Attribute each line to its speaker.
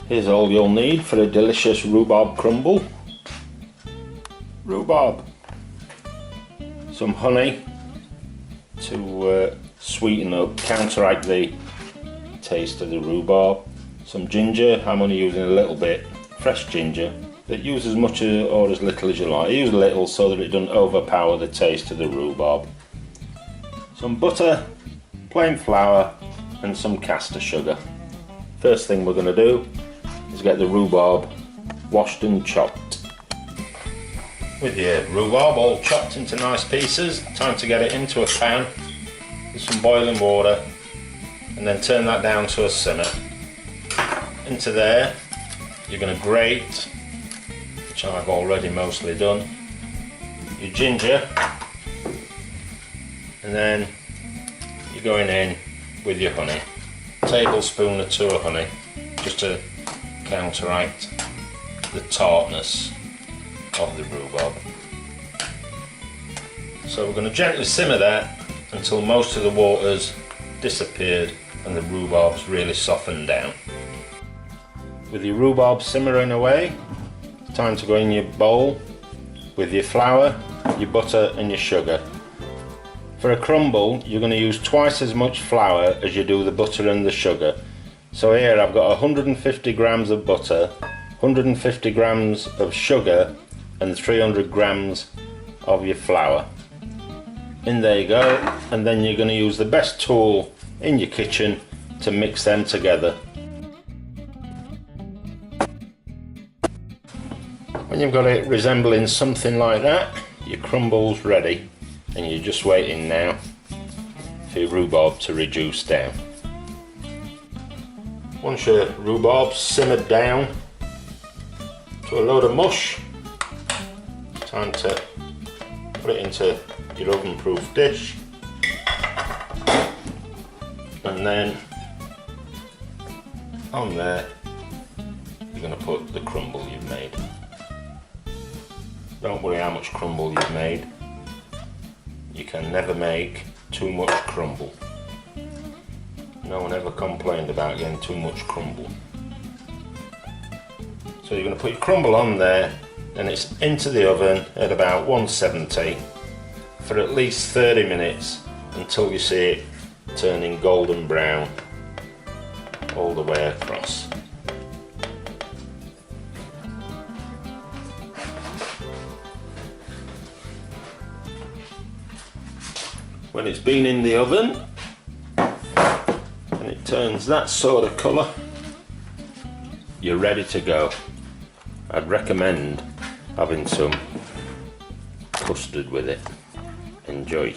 Speaker 1: Here's all you'll need for a delicious rhubarb crumble. Rhubarb, some honey to sweeten up, counteract the taste of the rhubarb, some ginger. I'm only using a little bit, fresh ginger, but use as much or as little as you like. I use a little so that it doesn't overpower the taste of the rhubarb. Some butter, plain flour and some caster sugar. First thing we're going to do is get the rhubarb washed and chopped. With your rhubarb all chopped into nice pieces, time to get it into a pan with some boiling water and then turn that down to a simmer. Into there you're going to grate, which I've already mostly done, your ginger, and then you're going in with your honey. A tablespoon or two of honey, just to counteract the tartness of the rhubarb. So we're going to gently simmer that until most of the water's disappeared and the rhubarb's really softened down. With your rhubarb simmering away, it's time to go in your bowl with your flour, your butter and your sugar. For a crumble you're going to use twice as much flour as you do the butter and the sugar. So here I've got 150 grams of butter, 150 grams of sugar and 300 grams of your flour. In there you go, and then you're going to use the best tool in your kitchen to mix them together. When you've got it resembling something like that, your crumble's ready and you're just waiting now for your rhubarb to reduce down. Once your rhubarb's simmered down to a load of mush, time to put it into your oven-proof dish, and then on there you're going to put the crumble you've made. Don't worry how much crumble you've made, you can never make too much crumble. No one ever complained about getting too much crumble. So you're going to put your crumble on there and it's into the oven at about 170 for at least 30 minutes until you see it turning golden brown all the way across. When it's been in the oven and it turns that sort of colour, you're ready to go. I'd recommend having some custard with it. Enjoy.